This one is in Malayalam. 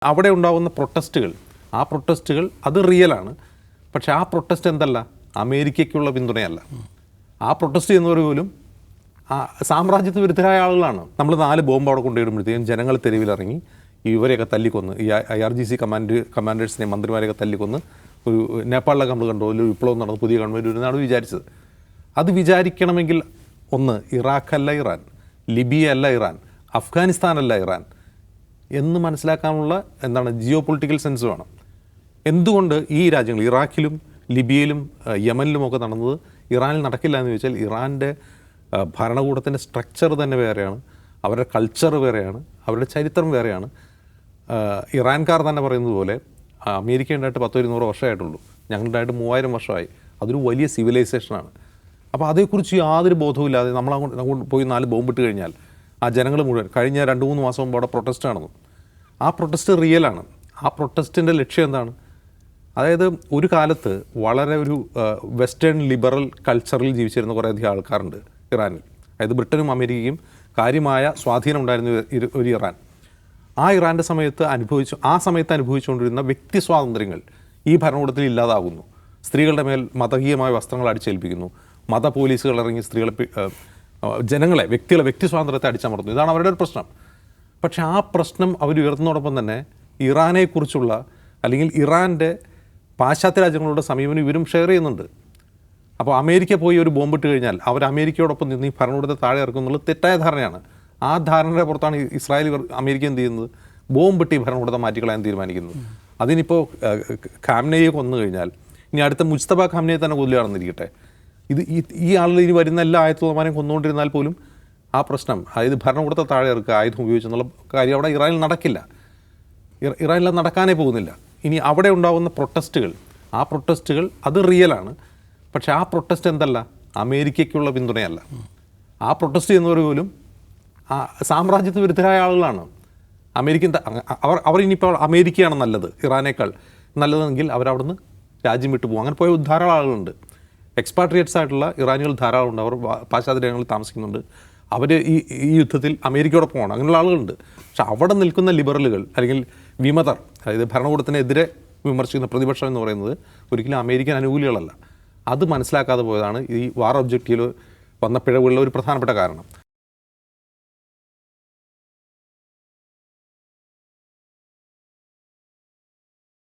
അവിടെ ഉണ്ടാകുന്ന പ്രൊട്ടസ്റ്റുകൾ, ആ പ്രൊട്ടസ്റ്റുകൾ അത് റിയലാണ്. പക്ഷേ ആ പ്രൊട്ടസ്റ്റ് എന്തല്ല, അമേരിക്കയ്ക്കുള്ള പിന്തുണയല്ല. ആ പ്രൊട്ടസ്റ്റ് ചെയ്യുന്നവർ പോലും സാമ്രാജ്യത്വ വിരുദ്ധരായ ആളുകളാണ്. നമ്മൾ 4 ബോംബ് അവിടെ കൊണ്ടുവരുമ്പോഴത്തേക്കും ജനങ്ങൾ തെരുവിലിറങ്ങി ഇവരെയൊക്കെ തല്ലിക്കൊന്ന്, ഈ IRGC കമാൻഡേഴ്സിനെ, മന്ത്രിമാരെയൊക്കെ തല്ലിക്കൊന്ന് ഒരു നേപ്പാളിലൊക്കെ നമ്മൾ കണ്ടു ഒരു വിപ്ലവം നടന്നു, പുതിയ ഗവൺമെൻറ് വരുന്നതാണ് വിചാരിച്ചത്. അത് വിചാരിക്കണമെങ്കിൽ ഒന്ന്, ഇറാഖല്ല ഇറാൻ, ലിബിയ അല്ല ഇറാൻ, അഫ്ഗാനിസ്ഥാനല്ല ഇറാൻ എന്ന് മനസ്സിലാക്കാനുള്ള ജിയോ പൊളിറ്റിക്കൽ സെൻസ് വേണം. എന്തുകൊണ്ട് ഈ രാജ്യങ്ങൾ ഇറാഖിലും ലിബിയയിലും യമനിലുമൊക്കെ നടന്നത് ഇറാനിൽ നടക്കില്ല എന്ന് ചോദിച്ചാൽ, ഇറാൻ്റെ ഭരണകൂടത്തിൻ്റെ സ്ട്രക്ചർ തന്നെ വേറെയാണ്, അവരുടെ കൾച്ചർ വേറെയാണ്, അവരുടെ ചരിത്രം വേറെയാണ്. ഇറാൻകാർ തന്നെ പറയുന്നത് പോലെ അമേരിക്ക ഉണ്ടായിട്ട് 100-200 വർഷമായിട്ടുള്ളൂ, ഞങ്ങളുണ്ടായിട്ട് 3000 വർഷമായി. അതൊരു വലിയ സിവിലൈസേഷനാണ്. അപ്പോൾ അതേക്കുറിച്ച് യാതൊരു ബോധവുമില്ലാതെ നമ്മളങ്ങോട്ട് പോയി 4 ബോംബിട്ട് കഴിഞ്ഞാൽ ആ ജനങ്ങൾ മുഴുവൻ കഴിഞ്ഞ 2-3 മാസം മുമ്പ് അവിടെ പ്രൊട്ടസ്റ്റ് നടന്നു. ആ പ്രൊട്ടസ്റ്റ് റിയലാണ്. ആ പ്രൊട്ടസ്റ്റിൻ്റെ ലക്ഷ്യം എന്താണ്? അതായത് ഒരു കാലത്ത് വളരെ ഒരു വെസ്റ്റേൺ ലിബറൽ കൾച്ചറിൽ ജീവിച്ചിരുന്ന കുറേയധികം ആൾക്കാരുണ്ട് ഇറാനിൽ. അതായത് ബ്രിട്ടനും അമേരിക്കയും കാര്യമായ സ്വാധീനം ഉണ്ടായിരുന്ന ഒരു ഇറാൻ. ആ ഇറാൻ്റെ സമയത്ത് അനുഭവിച്ചുകൊണ്ടിരുന്ന വ്യക്തി സ്വാതന്ത്ര്യങ്ങൾ ഈ ഭരണകൂടത്തിൽ ഇല്ലാതാകുന്നു. സ്ത്രീകളുടെ മേൽ മതകീയമായ വസ്ത്രങ്ങൾ അടിച്ചേൽപ്പിക്കുന്നു, മത പോലീസുകൾ ഇറങ്ങി വ്യക്തി സ്വാതന്ത്ര്യത്തെ അടിച്ചമർത്തുന്നു. ഇതാണ് അവരുടെ ഒരു പ്രശ്നം. പക്ഷേ ആ പ്രശ്നം അവർ ഉയർത്തുന്നതോടൊപ്പം തന്നെ ഇറാനെക്കുറിച്ചുള്ള അല്ലെങ്കിൽ ഇറാൻ്റെ പാശ്ചാത്യ രാജ്യങ്ങളുടെ സമീപനം ഇവരും ഷെയർ ചെയ്യുന്നുണ്ട്. അപ്പോൾ അമേരിക്ക പോയി ഒരു ബോംബിട്ട് കഴിഞ്ഞാൽ അവർ അമേരിക്കയോടൊപ്പം നിന്ന് ഈ ഭരണകൂടത്തെ താഴെ ഇറക്കുന്നുള്ളത് തെറ്റായ ധാരണയാണ്. ആ ധാരണയുടെ പുറത്താണ് ഇസ്രായേൽ അമേരിക്ക എന്ത് ചെയ്യുന്നത്? ബോംബിട്ട് ഈ ഭരണകൂടത്തെ മാറ്റിക്കളയാൻ തീരുമാനിക്കുന്നത്. അതിനിപ്പോൾ ഖാംനെയെ കൊന്നു കഴിഞ്ഞാൽ ഇനി അടുത്ത മുജ്തബ ഖാംനെയെ തന്നെ കൊല്ലുകയാണെന്നിരിക്കട്ടെ, ഈ ആളുകൾ ഇനി വരുന്ന എല്ലാ ആയത്തുമാരെയും കൊന്നുകൊണ്ടിരുന്നാൽ പോലും ആ പ്രശ്നം, അതായത് ഭരണകൂടത്തെ താഴെ ഇറക്കുക ആയുധം ഉപയോഗിച്ചെന്നുള്ള കാര്യം അവിടെ ഇറാനിൽ നടക്കില്ല. ഇറാനിൽ നടക്കാനേ പോകുന്നില്ല. ഇനി അവിടെ ഉണ്ടാകുന്ന പ്രൊട്ടസ്റ്റുകൾ, ആ പ്രൊട്ടസ്റ്റുകൾ അത് റിയലാണ്. പക്ഷേ ആ പ്രൊട്ടസ്റ്റ് എന്തല്ല, അമേരിക്കയ്ക്കുള്ള പിന്തുണയല്ല. ആ പ്രൊട്ടസ്റ്റ് ചെയ്യുന്നവർ പോലും സാമ്രാജ്യത്വ വിരുദ്ധരായ ആളുകളാണ്. അവർ ഇനിയിപ്പോൾ അമേരിക്കയാണ് നല്ലത്, ഇറാനേക്കാൾ നല്ലതെങ്കിൽ അവരവിടുന്ന് രാജ്യം വിട്ടു പോകും. അങ്ങനെ പോയ ധാരാളം ആളുകളുണ്ട്. എക്സ്പാട്രിയേറ്റ്സ് ആയിട്ടുള്ള ഇറാനികൾ ധാരാളമുണ്ട്. അവർ പാശ്ചാത്യ രാജ്യങ്ങളിൽ താമസിക്കുന്നുണ്ട്. അവർ ഈ യുദ്ധത്തിൽ അമേരിക്കയോടൊപ്പമാണ്. അങ്ങനെയുള്ള ആളുകളുണ്ട്. പക്ഷെ അവിടെ നിൽക്കുന്ന ലിബറലുകൾ അല്ലെങ്കിൽ വിമതർ, അതായത് ഭരണകൂടത്തിനെതിരെ വിമർശിക്കുന്ന പ്രതിപക്ഷം എന്ന് പറയുന്നത് ഒരിക്കലും അമേരിക്കൻ അനുകൂലികളല്ല. അത് മനസ്സിലാക്കാതെ പോയതാണ് ഈ വാർ ഒബ്ജക്റ്റീവിൽ വന്ന പിഴവുകളിലെ ഒരു പ്രധാനപ്പെട്ട കാരണം.